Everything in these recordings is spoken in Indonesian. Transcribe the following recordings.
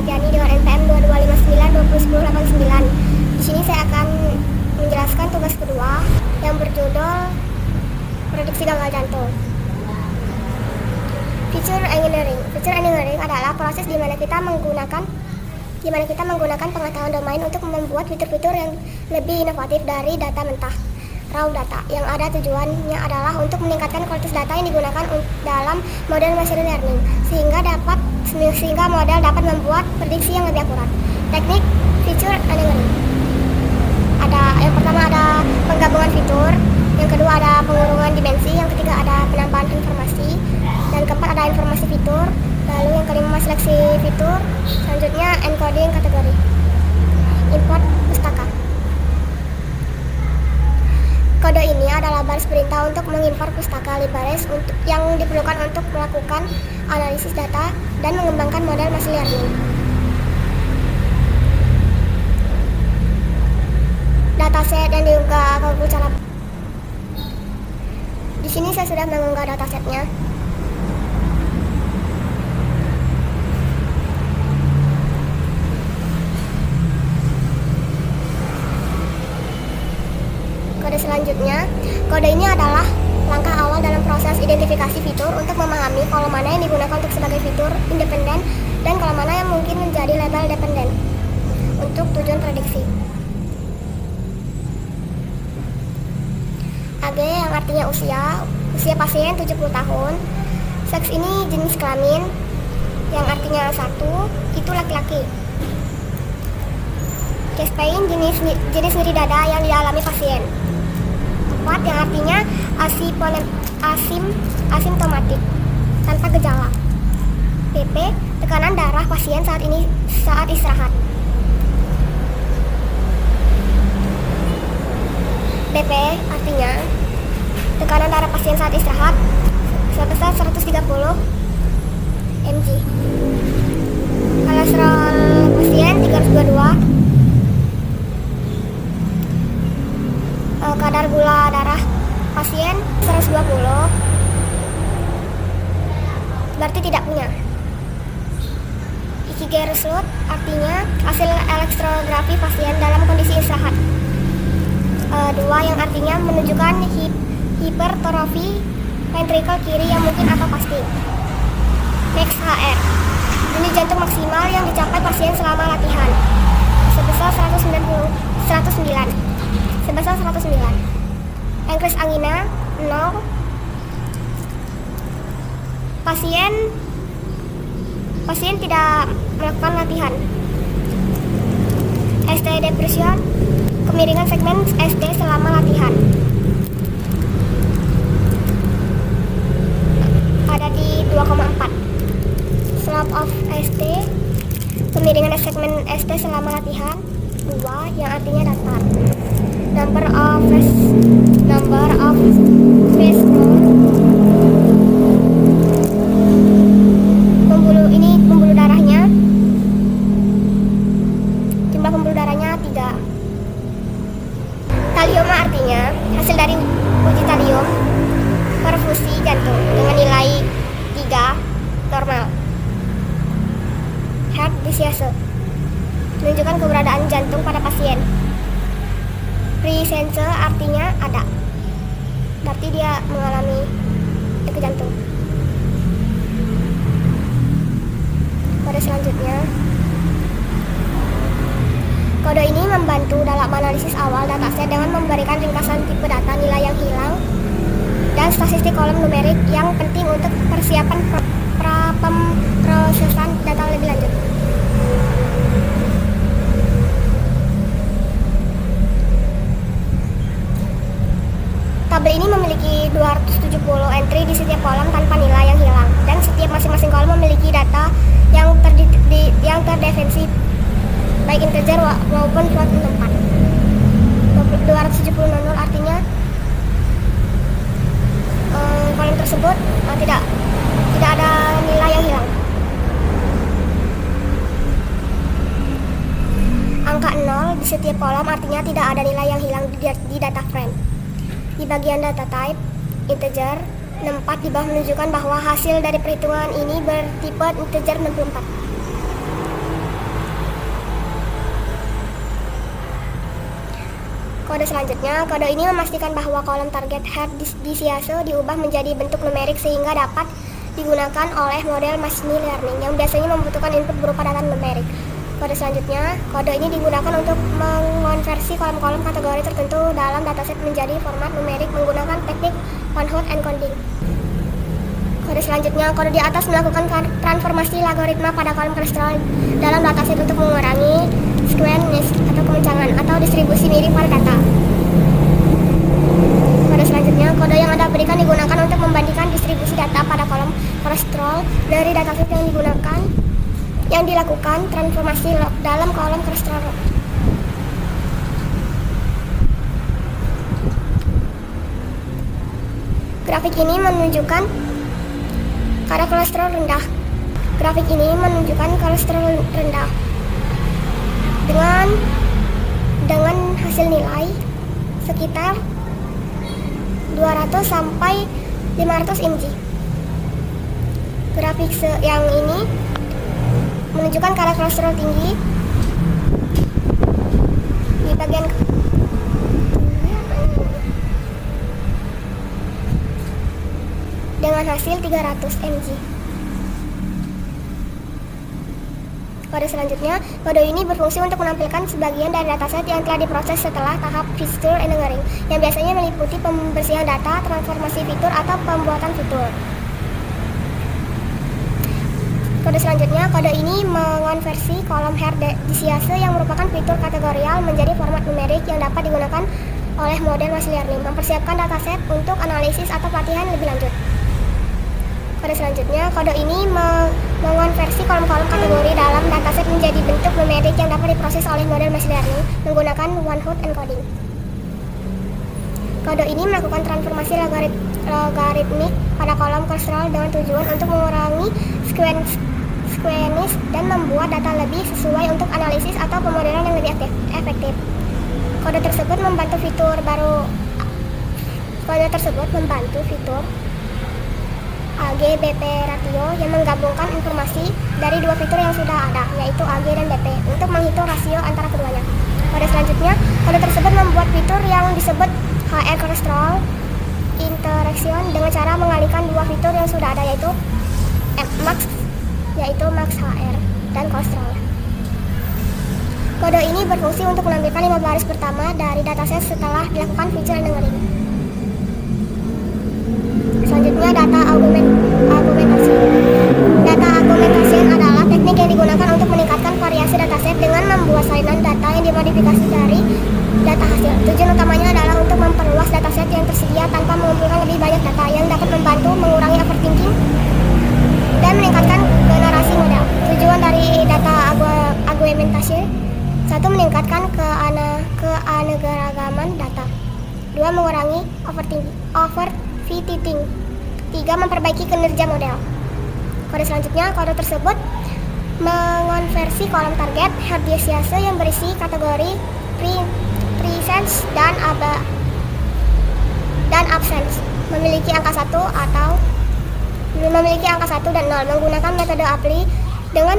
Alfiani dengan NPM 2259 Di sini saya akan menjelaskan tugas kedua yang berjudul prediksi gagal jantung. Feature engineering adalah proses di mana kita menggunakan pengetahuan domain untuk membuat fitur-fitur yang lebih inovatif dari data mentah, raw data, yang ada tujuannya adalah untuk meningkatkan kualitas data yang digunakan dalam model machine learning sehingga model dapat membuat prediksi yang lebih akurat. Teknik feature engineering. Yang pertama ada penggabungan fitur, yang kedua ada pengurungan dimensi, yang ketiga ada penambahan informasi, dan keempat ada informasi fitur, lalu yang kelima seleksi fitur, selanjutnya encoding kategori. Import pustaka. Kode ini adalah baris perintah untuk mengimpor pustaka libraries yang diperlukan untuk melakukan analisis data dan mengembangkan model machine learning. Dataset dan juga cara. Di sini saya sudah mengunggah datasetnya. Kode selanjutnya, kode ini adalah langkah awal dalam proses identifikasi fitur untuk memahami kalau mana yang digunakan untuk sebagai fitur independen dan kalau mana yang mungkin menjadi label dependen untuk tujuan prediksi. AG yang artinya usia pasien 70 tahun. Seks ini jenis kelamin, yang artinya 1 itu laki-laki. Chest pain jenis nyeri dada yang dialami pasien. 4 yang artinya asimptomatik tanpa gejala. PP tekanan darah pasien saat istirahat. BP artinya tekanan darah pasien saat istirahat sebesar 130 mg. Kolesterol pasien 322. Kadar gula darah pasien 120. Berarti tidak punya. EKG result artinya hasil elektrografi pasien dalam kondisi istirahat. 2 yang artinya menunjukkan hipertrofi ventrikel kiri yang mungkin atau pasti. Max HR denyut jantung maksimal yang dicapai pasien selama latihan sebesar 109. Increase angina 0. Pasien tidak melakukan latihan. ST depression kemiringan segmen ST selama latihan ada di 2,4. Slope of ST kemiringan segmen ST selama latihan 2 yang artinya datar. Number of phase pembuluh darahnya, jumlah pembuluh darahnya 3. Talioma artinya hasil dari uji talium perfusi jantung dengan nilai 3 normal. Heart disease menunjukkan keberadaan jantung pada pasien. Presence artinya ada, berarti dia mengalami detak jantung. Kode selanjutnya, kode ini membantu dalam analisis awal dataset dengan memberikan ringkasan tipe data, nilai yang hilang, dan statistik kolom numerik yang penting untuk persiapan pemrosesan data lebih lanjut. Tabel ini memiliki 270 entry di setiap kolom tanpa nilai yang hilang, dan setiap masing-masing kolom memiliki data yang terdefinisi baik integer maupun float tempat. 270 nol artinya kolom tersebut tidak ada nilai yang hilang. Angka 0 di setiap kolom artinya tidak ada nilai yang hilang di data frame. Di bagian data type, integer 64 di bawah menunjukkan bahwa hasil dari perhitungan ini bertipe integer 64. Kode selanjutnya, kode ini memastikan bahwa kolom target herdisiase diubah menjadi bentuk numerik sehingga dapat digunakan oleh model machine learning yang biasanya membutuhkan input berupa data numerik. Kode selanjutnya, kode ini digunakan untuk mengonversi kolom-kolom kategori tertentu dalam dataset menjadi format numerik menggunakan teknik one-hot encoding. Kode selanjutnya, kode di atas melakukan transformasi logaritma pada kolom kolesterol dalam dataset untuk mengurangi skewness atau kemencangan atau distribusi miring pada data. Kode selanjutnya, kode yang Anda berikan digunakan untuk membandingkan distribusi data pada kolom kolesterol dari dataset yang dilakukan transformasi dalam kolom kolesterol. Grafik ini menunjukkan kadar kolesterol rendah. Grafik ini menunjukkan kolesterol rendah dengan hasil nilai sekitar 200 sampai 500 mg. Grafik yang ini menunjukkan kadar kolesterol tinggi di bagian dengan hasil 300 mg. Kode selanjutnya, kode ini berfungsi untuk menampilkan sebagian dari dataset yang telah diproses setelah tahap feature engineering, yang biasanya meliputi pembersihan data, transformasi fitur, atau pembuatan fitur. Kode selanjutnya, kode ini mengonversi kolom herdisiase yang merupakan fitur kategorial menjadi format numerik yang dapat digunakan oleh model machine learning, mempersiapkan dataset untuk analisis atau pelatihan lebih lanjut. Kode selanjutnya, kode ini mengonversi kolom-kolom kategori dalam dataset menjadi bentuk numerik yang dapat diproses oleh model machine learning menggunakan one-hot encoding. Kode ini melakukan transformasi logaritmik pada kolom kolesterol dengan tujuan untuk mengurangi skewness dan membuat data lebih sesuai untuk analisis atau pemodelan yang lebih efektif. Kode tersebut membantu fitur AG-BP ratio yang menggabungkan informasi dari dua fitur yang sudah ada, yaitu AG dan BP, untuk menghitung rasio antara keduanya. Kode selanjutnya, kode tersebut membuat fitur yang disebut HR cholesterol interaction dengan cara mengalihkan dua fitur yang sudah ada, yaitu max HR dan kolesterol. Kode ini berfungsi untuk menampilkan 5 baris pertama dari dataset setelah dilakukan feature engineering. Selanjutnya, data argumentasi. Data argumentation adalah teknik yang digunakan untuk meningkatkan variasi dataset dengan membuat salinan data yang dimodifikasi dari data hasil. Tujuan utamanya adalah untuk memperluas dataset yang tersedia tanpa mengumpulkan lebih banyak data, yang dapat membantu mengurangi overthinking dan meningkatkan generasi model. Tujuan dari data argumentasi: 1. Meningkatkan keanekaragaman data. 2. Mengurangi overfitting. 3. Memperbaiki kinerja model. Kode selanjutnya, kode tersebut mengonversi kolom target herdisiase yang berisi kategori presence dan absence memiliki angka 1 dan 0 menggunakan metode APLI dengan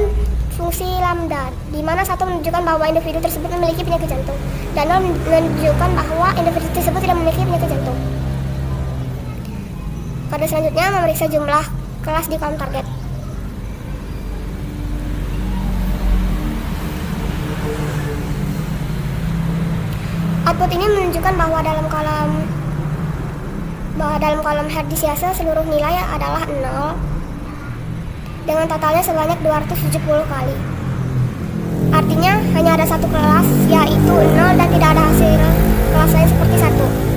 fungsi lambda, di mana 1 menunjukkan bahwa individu tersebut memiliki penyakit jantung dan 0 menunjukkan bahwa individu tersebut tidak memiliki penyakit jantung. Kode selanjutnya memeriksa jumlah kelas di kolom target. Output ini menunjukkan bahwa dalam kolom herdisiase seluruh nilai adalah 0 dengan totalnya sebanyak 270 kali. Artinya hanya ada satu kelas, yaitu 0, dan tidak ada hasil kelas lain seperti 1.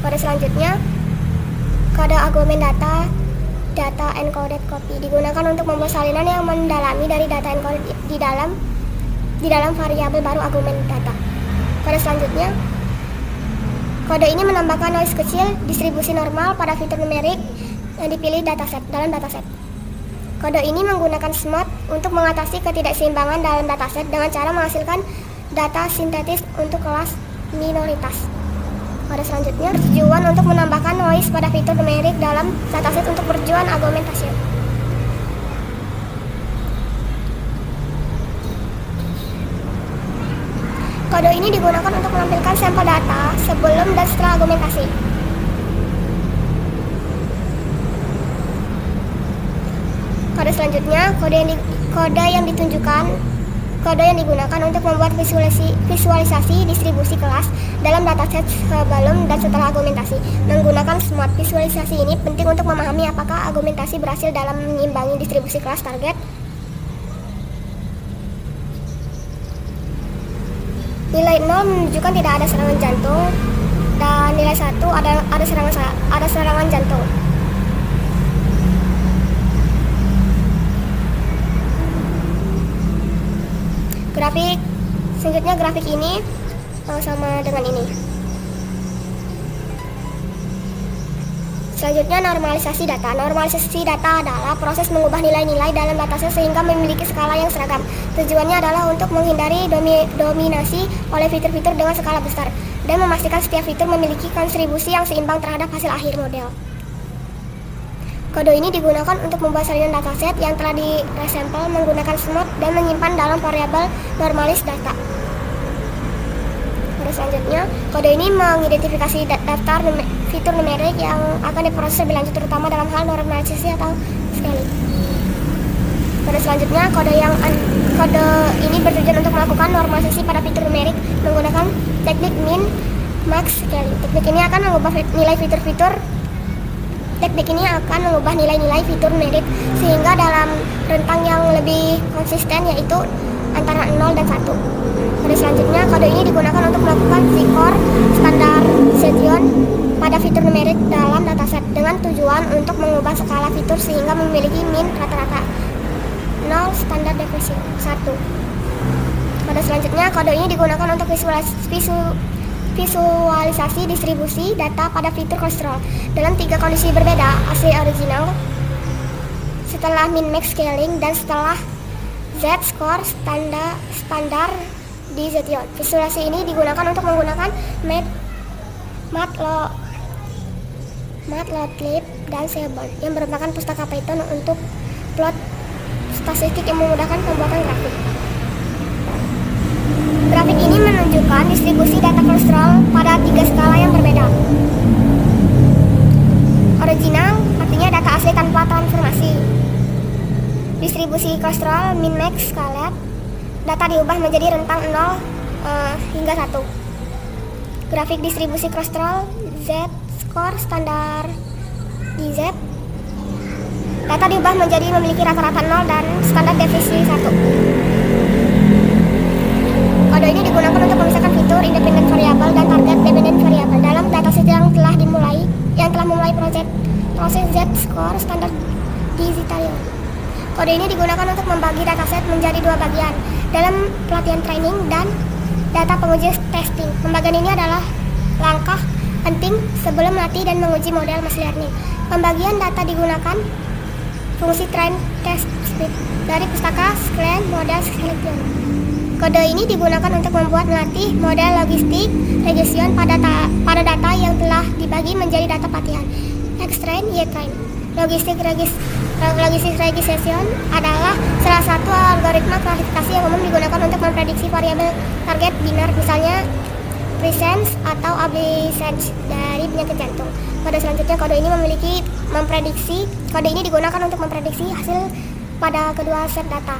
Kode selanjutnya, kode argumen data encoded copy digunakan untuk membuat salinan yang mendalami dari data encoded di dalam variabel baru argumen data. Kode selanjutnya, kode ini menambahkan noise kecil distribusi normal pada fitur numerik yang dipilih dalam dataset. Kode ini menggunakan smooth untuk mengatasi ketidakseimbangan dalam dataset dengan cara menghasilkan data sintetis untuk kelas minoritas. Kode selanjutnya bertujuan untuk menambahkan noise pada fitur numerik dalam dataset untuk tujuan argumentasi. Kode ini digunakan untuk menampilkan sampel data sebelum dan setelah argumentasi. Kode selanjutnya, kode yang digunakan untuk membuat visualisasi distribusi kelas dalam dataset sebelum dan setelah argumentasi. Menggunakan smart visualisasi ini penting untuk memahami apakah argumentasi berhasil dalam mengimbangi distribusi kelas target. Nilai 0 menunjukkan tidak ada serangan jantung, dan nilai 1 ada serangan jantung. Grafik selanjutnya, grafik ini sama dengan ini. Selanjutnya, normalisasi data. Normalisasi data adalah proses mengubah nilai-nilai dalam dataset sehingga memiliki skala yang seragam. Tujuannya adalah untuk menghindari dominasi oleh fitur-fitur dengan skala besar dan memastikan setiap fitur memiliki kontribusi yang seimbang terhadap hasil akhir model. Kode ini digunakan untuk membuat salinan dataset yang telah di-resampel menggunakan smooth dan menyimpan dalam variabel normalis data. Selanjutnya, kode ini mengidentifikasi daftar fitur numerik yang akan diproses lebih lanjut, terutama dalam hal normalisasi atau scaling. Kode selanjutnya, kode ini bertujuan untuk melakukan normalisasi pada fitur numerik menggunakan teknik min, max, scaling. Teknik ini akan mengubah nilai-nilai fitur numerik sehingga dalam rentang yang lebih konsisten, yaitu antara 0 dan 1. Kode selanjutnya, kode ini digunakan untuk melakukan Z-core standardization pada fitur numerik dalam dataset dengan tujuan untuk mengubah skala fitur sehingga memiliki min rata-rata 0 standar deviation 1. Kode selanjutnya, kode ini digunakan untuk visualisasi distribusi data pada fitur kolesterol dalam 3 kondisi berbeda: asli original, setelah min max scaling, dan setelah Z-score standar di Zettion. Visualisasi ini digunakan untuk menggunakan Matplotlib dan Seaborn yang merupakan pustaka Python untuk plot statistik yang memudahkan pembuatan grafik. Grafik ini menunjukkan distribusi data kolesterol pada 3 skala yang berbeda. Original artinya data asli tanpa transformasi. Distribusi kolesterol min max skala, data diubah menjadi rentang 0 hingga 1. Grafik distribusi kolesterol Z-score standar di Z, data diubah menjadi memiliki rata-rata 0 dan standar deviasi 1. Kode ini digunakan untuk memisahkan fitur independent variable dan target dependent variable dalam dataset yang telah memulai proses Z-score standar digitalion. Kode ini digunakan untuk membagi dataset menjadi 2 bagian dalam pelatihan training dan data penguji testing. Pembagian ini adalah langkah penting sebelum melatih dan menguji model machine learning. Pembagian data digunakan fungsi train test speed dari pustaka Scikit model selection. Kode ini digunakan untuk melatih model logistik regression pada data yang telah dibagi menjadi data pelatihan. X-train, Y-train. Logistik regression adalah salah satu algoritma klasifikasi yang umum digunakan untuk memprediksi variabel target binar, misalnya presence atau absence dari penyakit jantung. Pada selanjutnya, kode ini digunakan untuk memprediksi hasil pada kedua set data.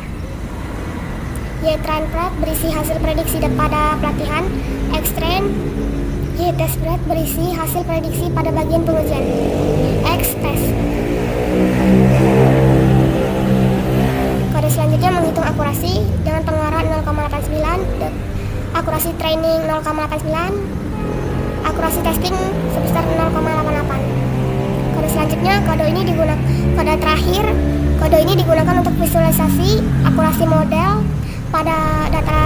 Y-train prep berisi hasil prediksi pada pelatihan. X-train Y-test prep berisi hasil prediksi pada bagian pengujian. X-test. Kode selanjutnya menghitung akurasi dengan pengeluaran 0,89, akurasi training 0,89, akurasi testing sebesar 0,88. Kode selanjutnya, kode ini digunakan untuk visualisasi akurasi model pada data